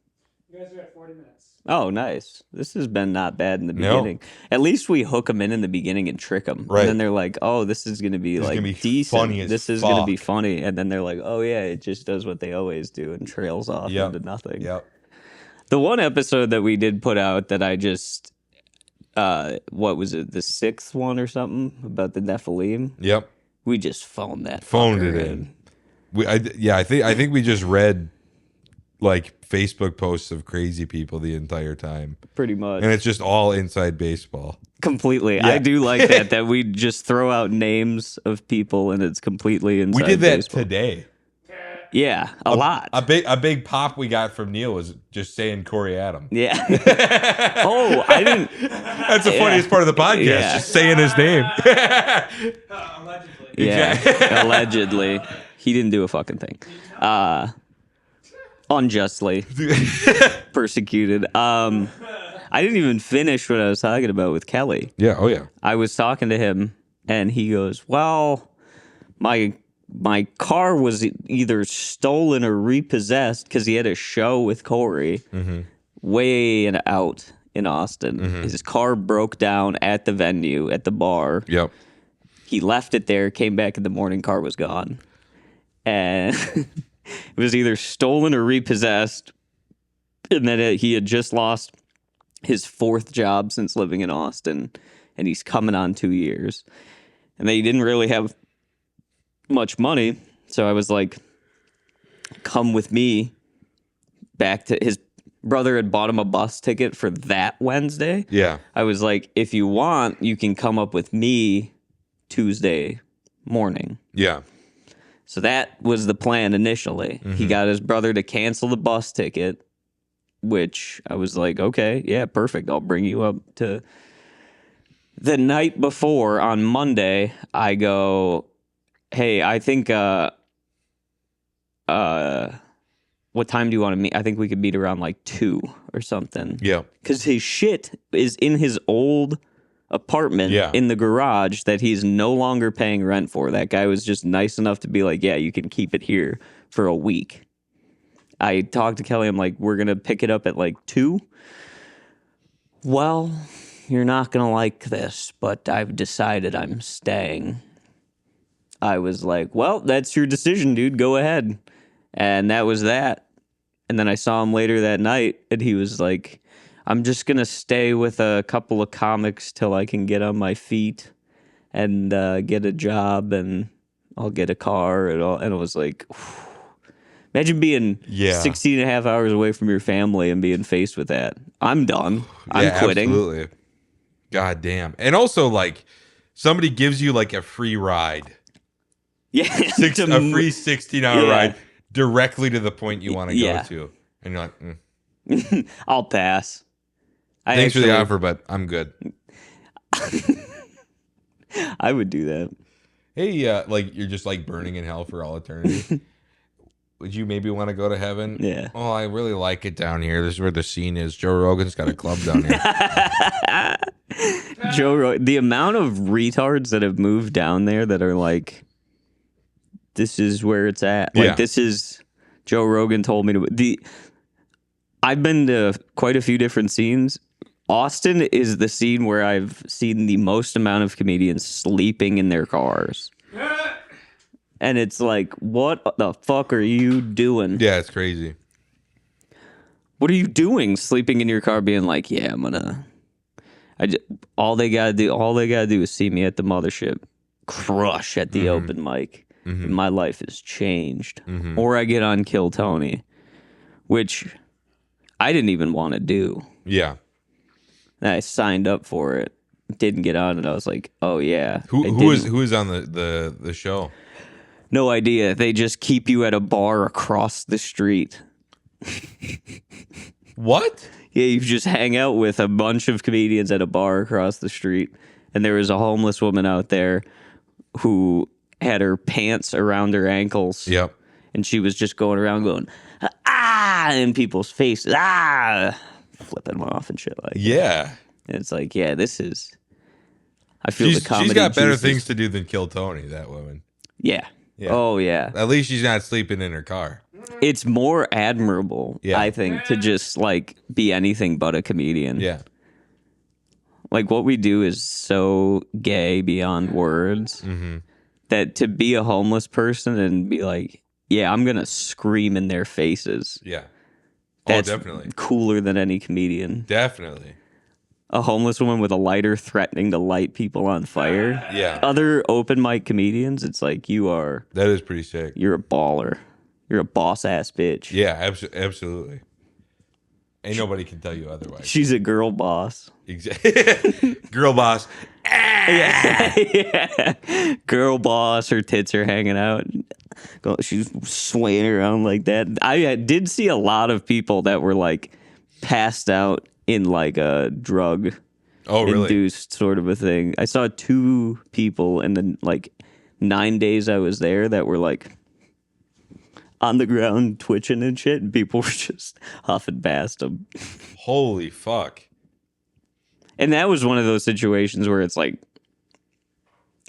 You guys are at 40 minutes. Oh, nice. This has been not bad in the No. beginning. At least we hook them in the beginning and trick them. Right. And then they're like, oh, this is going to be like gonna be decent. funny as This is going to be fuck. funny. And then they're like, oh, yeah, it just does what they always do and trails off Yep. into nothing. Yep. The one episode that we did put out that I just, what was it, the 6th one or something about the Nephilim? Yep. We just phoned that. Phoned fucker it in. I think we just read like Facebook posts of crazy people the entire time, Pretty much. and it's just all inside baseball. Completely. Yeah. I do like that we just throw out names of people and it's completely inside We did that baseball. today. Yeah, a lot. A big pop we got from Neil was just saying Corey Adam. Yeah. Oh, I didn't. That's the funniest part of the podcast, Yeah. just saying his name. Allegedly. Yeah, allegedly. He didn't do a fucking thing. Unjustly persecuted. I I didn't even finish what I was talking about with Kelly. Yeah. Oh yeah. I was talking to him, and he goes, "Well, my car was either stolen or repossessed because he had a show with Corey way out in Austin. His car broke down at the venue at the bar. Yep. He left it there, came back in the morning, car was gone, and it was either stolen or repossessed." And then he had just lost his 4th job since living in Austin, and he's coming on 2 years. And they didn't really have much money, so I was like, come with me back to his brother had bought him a bus ticket for that Wednesday. Yeah. I was like, if you want, you can come up with me Tuesday morning. Yeah. So that was the plan initially. He got his brother to cancel the bus ticket, which I was like, okay, yeah, perfect. I'll bring you up to the night before on Monday. I go, hey, I think, what time do you want to meet? I think we could meet around like 2 or something. Yeah. Because his shit is in his old apartment in the garage that he's no longer paying rent for. That guy was just nice enough to be like, yeah, you can keep it here for a week. I talked to Kelly. I'm like, we're going to pick it up at like 2. Well, you're not going to like this, but I've decided I'm staying. I was like, well, that's your decision, dude. Go ahead. And that was that. And then I saw him later that night, and he was like, I'm just going to stay with a couple of comics till I can get on my feet and get a job, and I'll get a car. And I was like, whew. Imagine being 16 and a half hours away from your family and being faced with that. I'm done. I'm quitting. Absolutely. God damn. And also, like, somebody gives you, like, a free ride. Yeah. A free 16-hour ride directly to the point you want to go to. And you're like, I'll pass. Thanks for the offer, but I'm good. I would do that. Hey, like, you're just, like, burning in hell for all eternity. Would you maybe want to go to heaven? Yeah. Oh, I really like it down here. This is where the scene is. Joe Rogan's got a club down here. The amount of retards that have moved down there that are like, this is where it's at. Like, this is, Joe Rogan told me to. I've been to quite a few different scenes. Austin is the scene where I've seen the most amount of comedians sleeping in their cars. And it's like, what the fuck are you doing? Yeah, it's crazy. What are you doing? Sleeping in your car, being like, yeah, all they gotta do is see me at the mothership, crush at the open mic. And my life has changed. Or I get on Kill Tony, which I didn't even want to do. Yeah. And I signed up for it, didn't get on it. I was like, oh yeah. Who is on the show? No idea. They just keep you at a bar across the street. What? Yeah, you just hang out with a bunch of comedians at a bar across the street. And there was a homeless woman out there who had her pants around her ankles. Yep. And she was just going around going, ah, in people's faces, ah, flipping them off and shit like that. Yeah. And it's like, yeah, this is, I feel the comedy. She's got better juices. things to do than Kill Tony, that woman. Yeah. Oh, yeah. At least she's not sleeping in her car. It's more admirable, I think, to just, like, be anything but a comedian. Yeah. Like, what we do is so gay beyond words that to be a homeless person and be like, yeah, I'm going to scream in their faces. Yeah. That's definitely. Cooler than any comedian. Definitely. A homeless woman with a lighter threatening to light people on fire. Yeah. Other open mic comedians, it's like that is pretty sick. You're a baller. You're a boss ass bitch. Yeah, absolutely. Ain't nobody can tell you otherwise. She's a girl boss. Exactly. Girl boss. Yeah. Girl boss. Her tits are hanging out. She's swaying around like that. I did see a lot of people that were like passed out in like a drug induced sort of a thing. I saw 2 people in the like 9 days I was there that were like on the ground twitching and shit, and people were just huffing past them. Holy fuck. And that was one of those situations where it's like,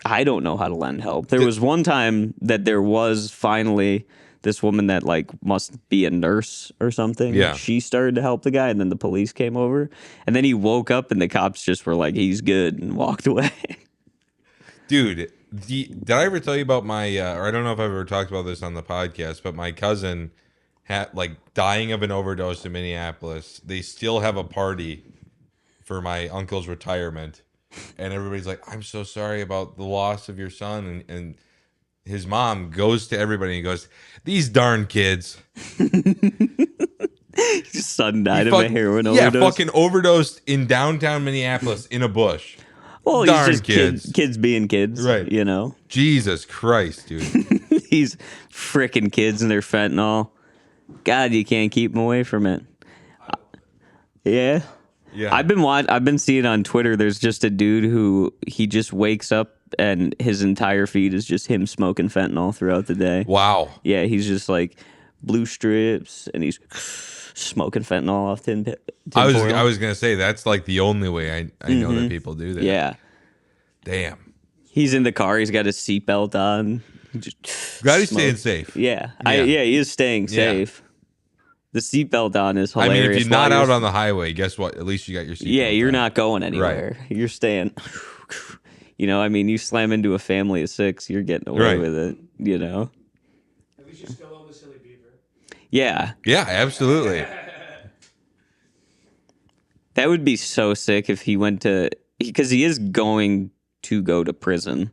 I don't know how to lend help. There was one time that there was finally this woman that like must be a nurse or something. Yeah. She started to help the guy, and then the police came over. And then he woke up, and the cops just were like, he's good, and walked away. Dude, did I ever tell you about my, or I don't know if I've ever talked about this on the podcast, but my cousin had like dying of an overdose in Minneapolis. They still have a party for my uncle's retirement. And everybody's like, I'm so sorry about the loss of your son. And his mom goes to everybody and goes, these darn kids. His son died of a heroin overdose. Yeah, fucking overdosed in downtown Minneapolis in a bush. Well, darn he's just kids being kids. Right. You know? Jesus Christ, dude. These freaking kids and their fentanyl. God, you can't keep them away from it. Yeah. Yeah. I've been seeing on Twitter. There's just a dude who he just wakes up and his entire feed is just him smoking fentanyl throughout the day. Wow. Yeah, he's just like blue strips and he's smoking fentanyl off tin foil. I was gonna say that's like the only way I know that people do that. Yeah. Damn. He's in the car. He's got his seatbelt on. Glad he's staying safe. Yeah. Yeah. He is staying safe. The seatbelt on is hilarious. I mean, if you're not out on the highway, guess what? At least you got your seatbelt. Yeah, you're on. not going anywhere. Right. You're staying. You know, I mean, you slam into a family of 6, you're getting away with it. You know. At least you still own the Silly Beaver. Yeah. Yeah, absolutely. That would be so sick if he went to, because he is going to go to prison.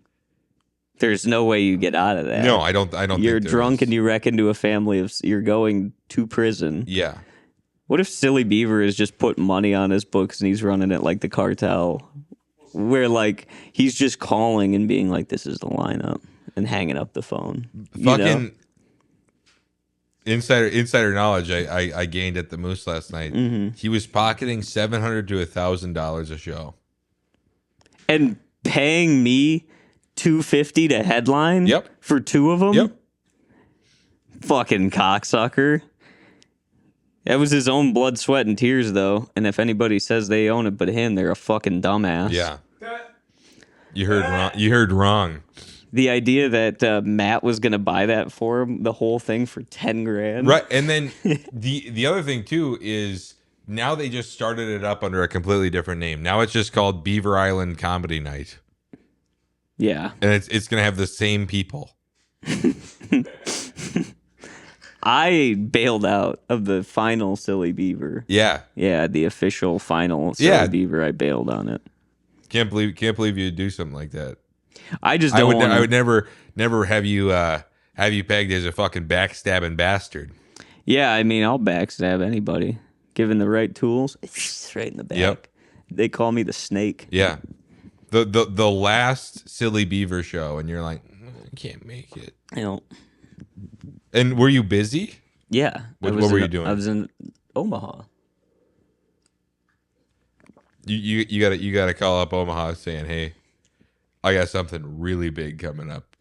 There's no way you get out of that. No, I don't. You're think drunk and you wreck into a family of. You're going to prison. Yeah. What if Silly Beaver is just putting money on his books and he's running it like the cartel, where like he's just calling and being like, "This is the lineup," and hanging up the phone. Fucking insider knowledge. I gained at the Moose last night. Mm-hmm. He was pocketing $700 to $1,000 a show, and paying me $250 to headline. Yep. For 2 of them. Yep. Fucking cocksucker. That was his own blood, sweat, and tears, though. And if anybody says they own it but him, they're a fucking dumbass. Yeah. You heard wrong. You heard wrong. The idea that Matt was going to buy that for him, the whole thing for $10,000. Right. And then the other thing too is now they just started it up under a completely different name. Now it's just called Beaver Island Comedy Night. Yeah. And it's going to have the same people. I bailed out of the final Silly Beaver. Yeah. Yeah, the official final Silly Beaver. I bailed on it. Can't believe you'd do something like that. I just don't want I would never have you pegged as a fucking backstabbing bastard. Yeah, I mean, I'll backstab anybody given the right tools. Right in the back. Yep. They call me the snake. Yeah. The last Silly Beaver show, and you're like, I can't make it. You know. And were you busy? Yeah. What were you doing? I was in Omaha. You gotta call up Omaha saying, hey, I got something really big coming up.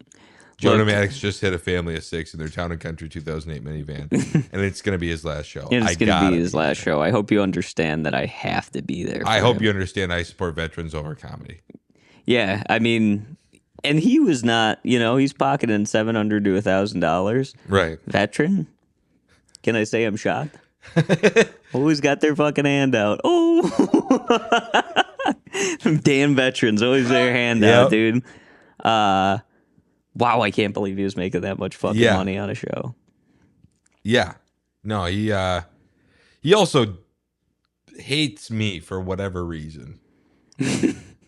Jonah Maddox just hit a family of 6 in their Town and Country 2008 minivan, and it's going to be his last show. And it's going to be his last show. I hope you understand that I have to be there. I hope you understand I support veterans over comedy. Yeah, I mean, and he was not, he's pocketing $700 to $1,000. Right. Veteran? Can I say I'm shocked? Always got their fucking hand out. Oh! Damn veterans, always their hand out, dude. Wow, I can't believe he was making that much fucking money on a show. Yeah. No, he also hates me for whatever reason.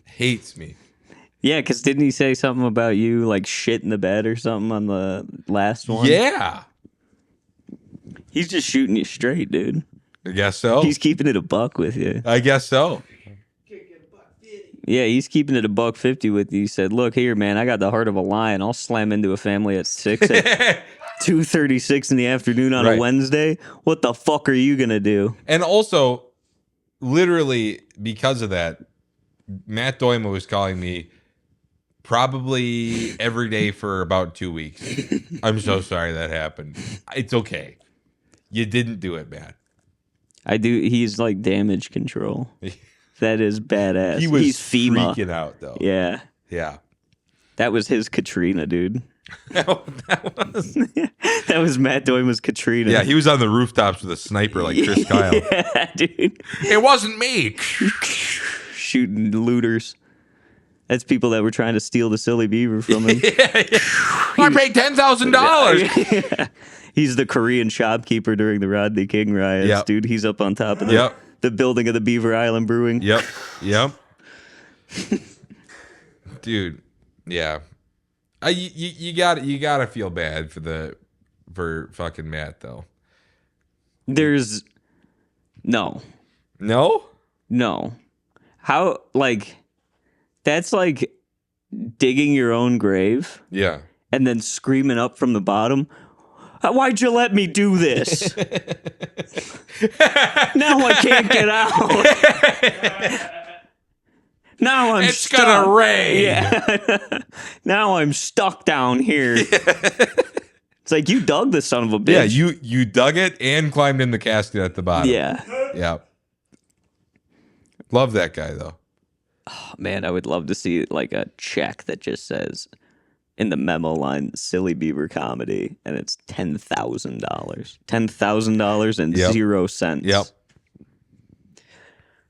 Hates me. Yeah, because didn't he say something about you, like shit in the bed or something on the last one? Yeah. He's just shooting you straight, dude. I guess so. He's keeping it a buck with you. I guess so. Yeah, he's keeping it a $150 with you. He said, look here, man, I got the heart of a lion. I'll slam into a family at 6 at 2:36 in the afternoon on a Wednesday. What the fuck are you going to do? And also, literally, because of that, Matt Doima was calling me probably every day for about 2 weeks. I'm so sorry that happened. It's okay. You didn't do it, Matt. I do. He's like damage control. That is badass. He's FEMA. freaking out though. Yeah. Yeah. That was his Katrina, dude. that was. That was Matt Doima's Katrina. Yeah, he was on the rooftops with a sniper like Chris Kyle. Yeah, dude. It wasn't me. Shooting looters. That's people that were trying to steal the silly beaver from him. I paid $10,000. He's the Korean shopkeeper during the Rodney King riots, Yep. dude. He's up on top of Yep. the building of the Beaver Island Brewing. Yep. Dude, yeah. You gotta feel bad for fucking Matt though. There's no. How that's like digging your own grave Yeah. and then screaming up from the bottom, why'd you let me do this? Now I can't get out. Now I'm It's stuck. gonna rain. Yeah. Now I'm stuck down here. It's like you dug this son of a bitch. Yeah, you dug it and climbed in the casket at the bottom. Yeah. Yeah. Love that guy though. Oh, man, I would love to see like a check that just says in the memo line "Silly Beaver Comedy" and it's $10,000. $10,000 and Yep. 0 cents. Yep.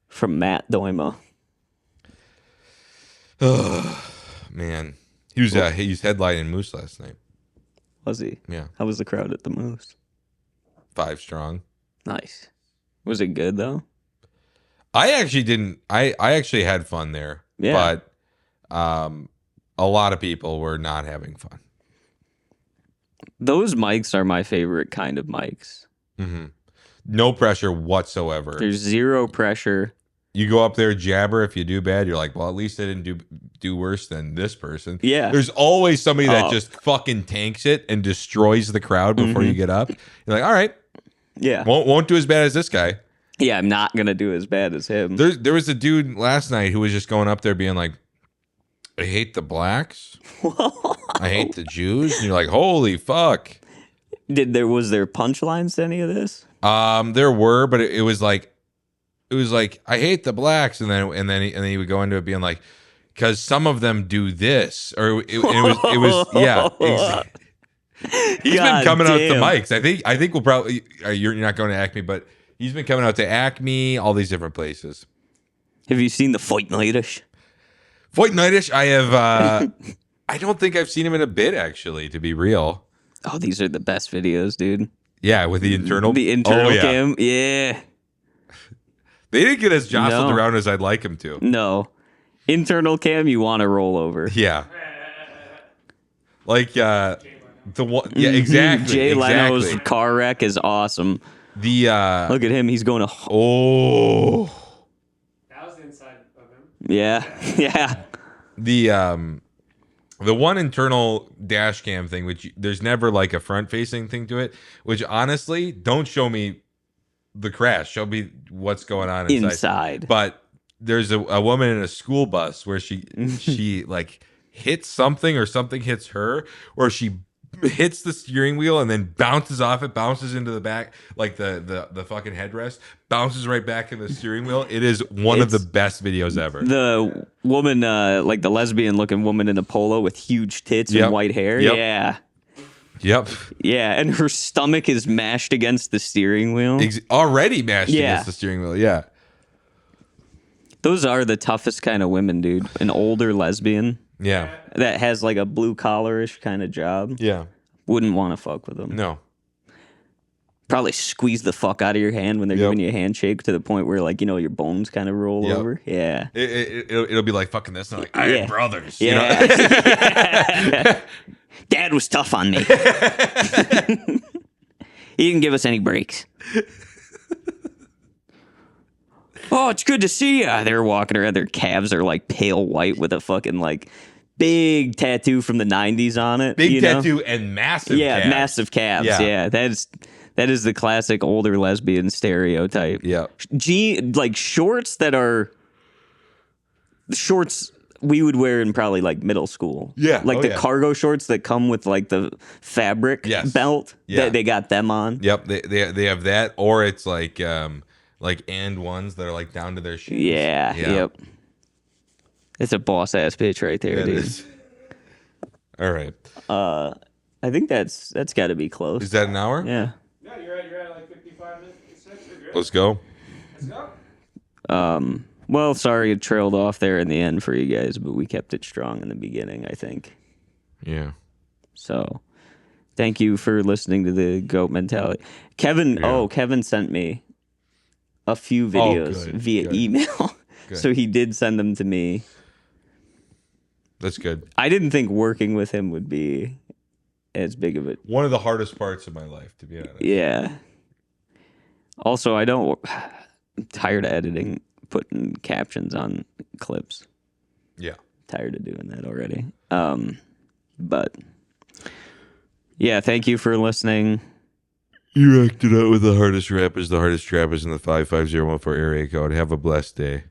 From Matt Doima. Man. He was headlining Moose last night. Was he? Yeah. How was the crowd at the Moose? 5 strong. Nice. Was it good though? I actually had fun there. Yeah. But a lot of people were not having fun. Those mics are my favorite kind of mics. Mm-hmm. No pressure whatsoever. There's zero pressure. You go up there, jabber. If you do bad, you're like, well, at least I didn't do worse than this person. Yeah. There's always somebody that just fucking tanks it and destroys the crowd before you get up. You're like, all right, Yeah. won't do as bad as this guy. Yeah, I'm not going to do as bad as him. There was a dude last night who was just going up there being like, I hate the blacks. I hate the Jews. And you're like, holy fuck. Was there punchlines to any of this? There were, but it was like I hate the blacks, and then he would go into it being like, because some of them do this, or it was yeah. Exactly. He's been coming out to mics. I think we'll probably you're not going to Acme, but he's been coming out to Acme, all these different places. Have you seen the Fight Nightish? Fight Nightish, I have. I don't think I've seen him in a bit, actually, to be real. Oh, these are the best videos, dude. Yeah, with the internal cam. Yeah. They didn't get as jostled No. around as I'd like him to. No. Internal cam, you want to roll over. Yeah. Like the one. Yeah, exactly. Jay Leno's exactly. car wreck is awesome. The Look at him. He's going to. oh That was the inside of him. Yeah. Yeah. the one internal dash cam thing, which there's never like a front facing thing to it, which honestly, don't show me the crash. Show me what's going on inside. But there's a woman in a school bus where she like hits something or something hits her, or she hits the steering wheel and then bounces off it, bounces into the back, like the fucking headrest, bounces right back in the steering wheel. It is one of the best videos ever. The woman, like the lesbian looking woman in a polo with huge tits and white hair. Yep. Yeah. Yep. Yeah. And her stomach is mashed against the steering wheel. Already mashed Yeah. against the steering wheel. Yeah. Those are the toughest kind of women, dude. An older lesbian Yeah. that has like a blue collarish kind of job. Yeah. Wouldn't want to fuck with them. No. Probably squeeze the fuck out of your hand when they're Yep. giving you a handshake to the point where, like, you know, your bones kind of roll Yep. over. Yeah. It'll be like fucking this. And I'm like, I Yeah. am brothers. You know? Yeah. Dad was tough on me. He didn't give us any breaks. Oh, it's good to see ya. They're walking around. Their calves are like pale white with a fucking like big tattoo from the 90s on it. Big you know? tattoo and massive. Yeah, calves. massive calves. Yeah. Yeah, that is the classic older lesbian stereotype. Yeah. Like shorts that are shorts we would wear in probably like middle school. Yeah. Like Oh, the yeah. cargo shorts that come with like the fabric Yes. belt. Yeah. They got them on. Yep. They have that, or it's like like and ones that are like down to their shoes. Yeah. Yep. It's a boss ass bitch right there, That dude. is. All right. I think that's got to be close. Is that an hour? Yeah. No, you're at like 55 minutes. You're good. Let's go. Let's go. Well, sorry it trailed off there in the end for you guys, but we kept it strong in the beginning, I think. Yeah. So, thank you for listening to the Goat Mentality. Kevin, Yeah. Kevin sent me a few videos good, via good. email. Good. So he did send them to me. That's good. I didn't think working with him would be as big of a One of the hardest parts of my life, to be honest. yeah. Also, I'm tired of editing, putting captions on clips. Yeah. Tired of doing that already. But yeah, thank you for listening. You acted out with the hardest rappers in the 55014 area code. Have a blessed day.